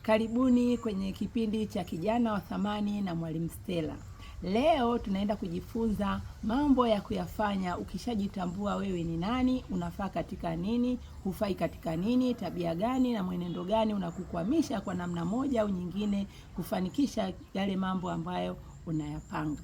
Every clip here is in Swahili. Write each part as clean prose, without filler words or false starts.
Karibuni kwenye kipindi cha Kijana wa Thamani na Mwalimu Stella. Leo tunaenda kujifunza mambo ya kuyafanya ukishajitambua wewe ni nani, unafaa katika nini, hufai katika nini, tabia gani na mwenendo gani unakukwamisha kwa namna moja au nyingine kufanikisha yale mambo ambayo unayapanga.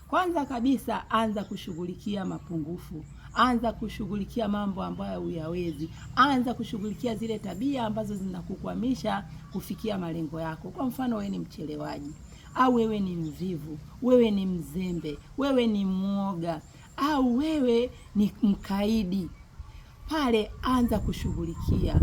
Kwanza kabisa, anza kushughulikia mapungufu. Anza kushughulikia mambo ambayo huyawezi. Anza kushughulikia zile tabia ambazo zinakukwamisha kufikia malengo yako. Kwa mfano, wewe ni mchelewaji, au wewe ni mvivu, wewe ni mzembe, wewe ni mwoga, au wewe ni mkaidi. Pale anza kushughulikia.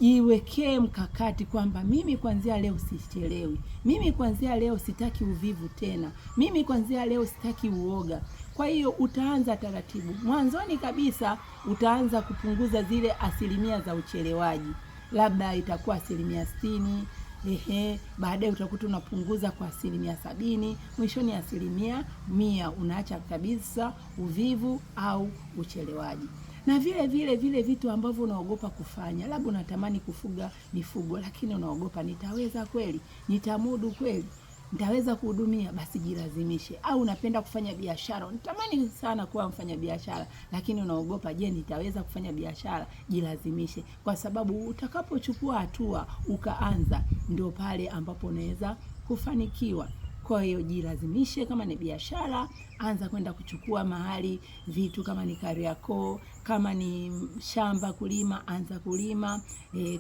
Jiwekee mkakati kwamba mimi kuanzia leo sichelewi. Mimi kuanzia leo sitaki uvivu tena. Mimi kuanzia leo sitaki uoga. Kwa hiyo utaanza taratibu. Mwanzoni kabisa utaanza kupunguza zile asilimia za uchelewaji. Labda itakuwa 60%, baadaye utakuta unapunguza kwa 70%, mwishoni 100% unaacha kabisa uvivu au uchelewaji. Na vile vitu ambavyo unaogopa kufanya, labda unatamani kufuga mifugo lakini unaogopa, nitaweza kweli? Nitamudu kweli? Nitaweza kuhudumia? Basi jilazimishe. Au unapenda kufanya biashara, unatamani sana kuwa mfanya biashara lakini unaogopa, je, nitaweza kufanya biashara? Jilazimishe, kwa sababu utakapochukua hatua ukaanza, ndio pale ambapo unaweza kufanikiwa. Kwa hiyo jilazimishe. Kama ni biashara, anza kwenda kuchukua mahali vitu, kama ni Kariakoo, kama ni shamba kulima, anza kulima.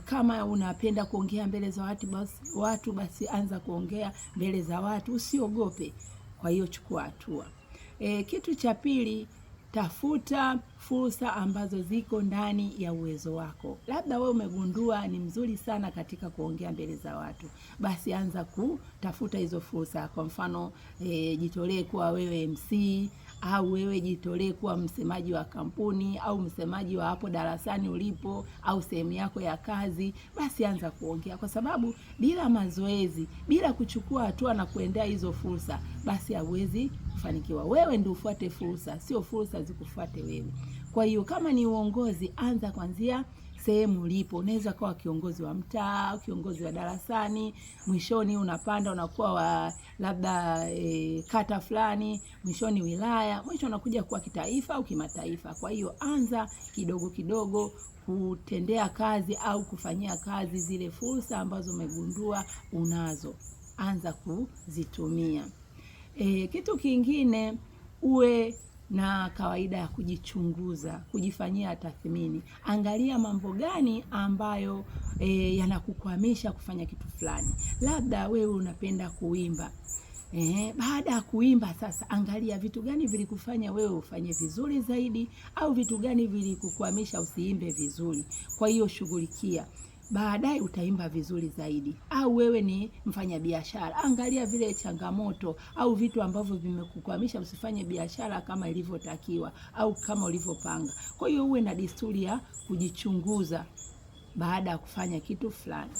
Kama unapenda kuongea mbele za watu, basi anza kuongea mbele za watu, usiogope. Kwa hiyo chukua hatua. Kitu cha pili, tafuta fursa ambazo ziko ndani ya uwezo wako. Labda wewe umegundua ni mzuri sana katika kuongea mbele za watu, basi anza kutafuta hizo fursa. Kwa mfano, jitolee kuwa wewe MC, au wewe jitolee kuwa msemaji wa kampuni, au msemaji wa hapo darasani ulipo, au sehemu yako ya kazi. Basi anza kuongea, kwa sababu bila mazoezi, bila kuchukua hatua na kuendea hizo fursa, basi hauwezi kufanikiwa. Wewe ndio ufuate fursa, sio fursa zikufuate wewe. Kwa hiyo kama ni uongozi, anza kuanzia sehemu ulipo. Unaweza kuwa kiongozi wa mtaa, kiongozi wa darasani, mwishoni unapanda unakuwa wa labda kata fulani, mwishoni wilaya, mwisho unakuja kuwa kitaifa au kimataifa. Kwa hiyo anza kidogo kidogo kutendea kazi au kufanyia kazi zile fursa ambazo umegundua unazo. Anza kuzitumia. Kitu kingine, uwe na kawaida ya kujichunguza, kujifanyia tathmini. Angalia mambo gani ambayo yanakukwamisha kufanya kitu fulani. Labda wewe unapenda kuimba. Baada ya kuimba sasa, angalia vitu gani vilikufanya wewe ufanye vizuri zaidi, au vitu gani vilikukwamisha usiimbe vizuri. Kwa hiyo shughulikia. Baadaye utaimba vizuri zaidi. Au wewe ni mfanya biashara, angalia vile changamoto au vitu ambavyo vimekukwamisha usifanye biashara kama ilivyotakiwa au kama ulivyopanga. Kwa hiyo uwe na desturi ya kujichunguza baada ya kufanya kitu fulani.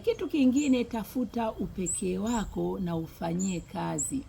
Kitu kingine, tafuta upekee wako na ufanyie kazi.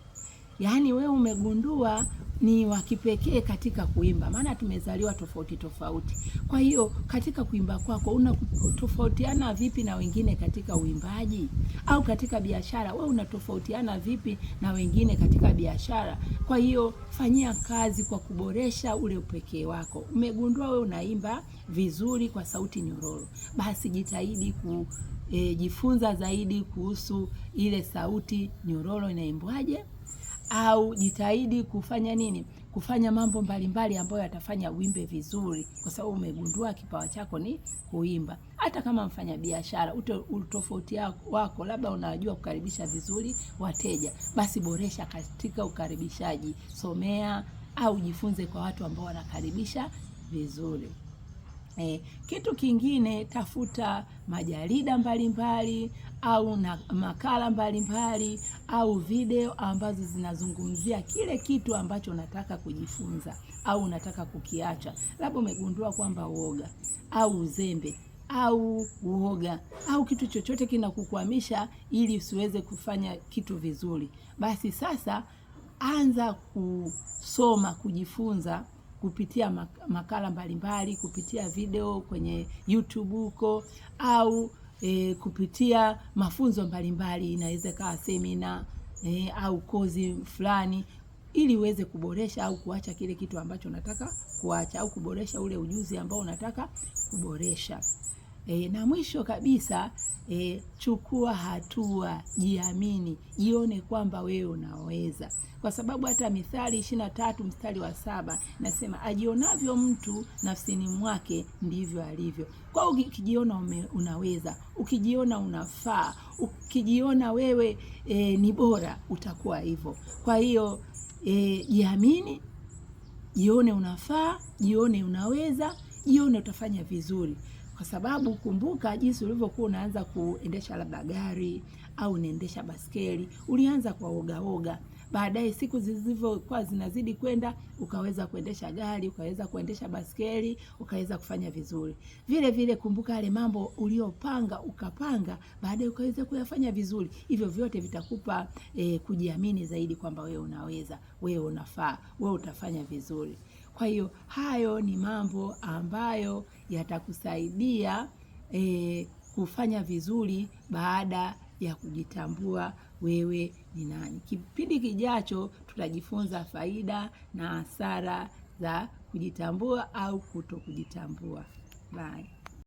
Yaani wewe umegundua ni wa kipekee katika kuimba, maana tumezaliwa tofauti tofauti. Kwa hiyo katika kuimba kwako unatofautiana vipi na wengine katika uimbaji? Au katika biashara, wewe unatofautiana vipi na wengine katika biashara? Kwa hiyo fanyia kazi kwa kuboresha ule upekee wako. Umegundua wewe unaimba vizuri kwa sauti nyororo, basi jitahidi kujifunza zaidi kuhusu ile sauti nyororo inaimbwaje. Au jitahidi kufanya nini? Kufanya mambo mbalimbali ambayo yatafanya uimbe vizuri, kwa sababu umegundua kipawa chako ni kuimba. Hata kama mfanya biashara, utofauti wako, labda unajua kukaribisha vizuri wateja, basi boresha katika ukaribishaji. Somea au jifunze kwa watu ambao wanakaribisha vizuri. Kitu kingine, tafuta majarida mbalimbali au na makala mbalimbali au video ambazo zinazungumzia kile kitu ambacho unataka kujifunza au unataka kukiacha. Labda umegundua kwamba uoga au uzembe au uoga au kitu chochote kinakukwamisha ili usiweze kufanya kitu vizuri. Basi sasa anza kusoma, kujifunza kupitia makala mbalimbali, kupitia video kwenye YouTube huko, au kupitia mafunzo mbalimbali, inaweza kawa semina au kozi fulani, ili uweze kuboresha au kuacha kile kitu ambacho unataka kuacha, au kuboresha ule ujuzi ambao unataka kuboresha. Na mwisho kabisa, chukua hatua, jiamini, jione kwamba wewe unaweza. Kwa sababu hata Mithali 23 mstari wa 7 nasema, ajionavyo mtu nafsini mwake ndivyo alivyo. Kwa ukijiona unaweza, ukijiona unafaa, ukijiona wewe ni bora, utakuwa hivyo. Kwa hiyo jiamini, jione unafaa, jione unaweza, jione utafanya vizuri. Kwa sababu kumbuka jinsi ulivyokuwa unaanza kuendesha labda gari au unaendesha baskeli, ulianza kwa oga. Baadaye siku zilivyokuwa zinazidi kwenda, ukaweza kuendesha gari, ukaweza kuendesha baskeli, ukaweza kufanya vizuri. Vile vile kumbuka yale mambo uliopanga, ukapanga, baadaye ukaweza kuyafanya vizuri. Hivyo vyote vitakupa kujiamini zaidi kwamba wewe unaweza, wewe unafaa, wewe utafanya vizuri. Kwa hiyo hayo ni mambo ambayo yatakusaidia kufanya vizuri baada ya kujitambua wewe ni nani. Kipindi kijacho tutajifunza faida na hasara za kujitambua au kutokujitambua. Bye.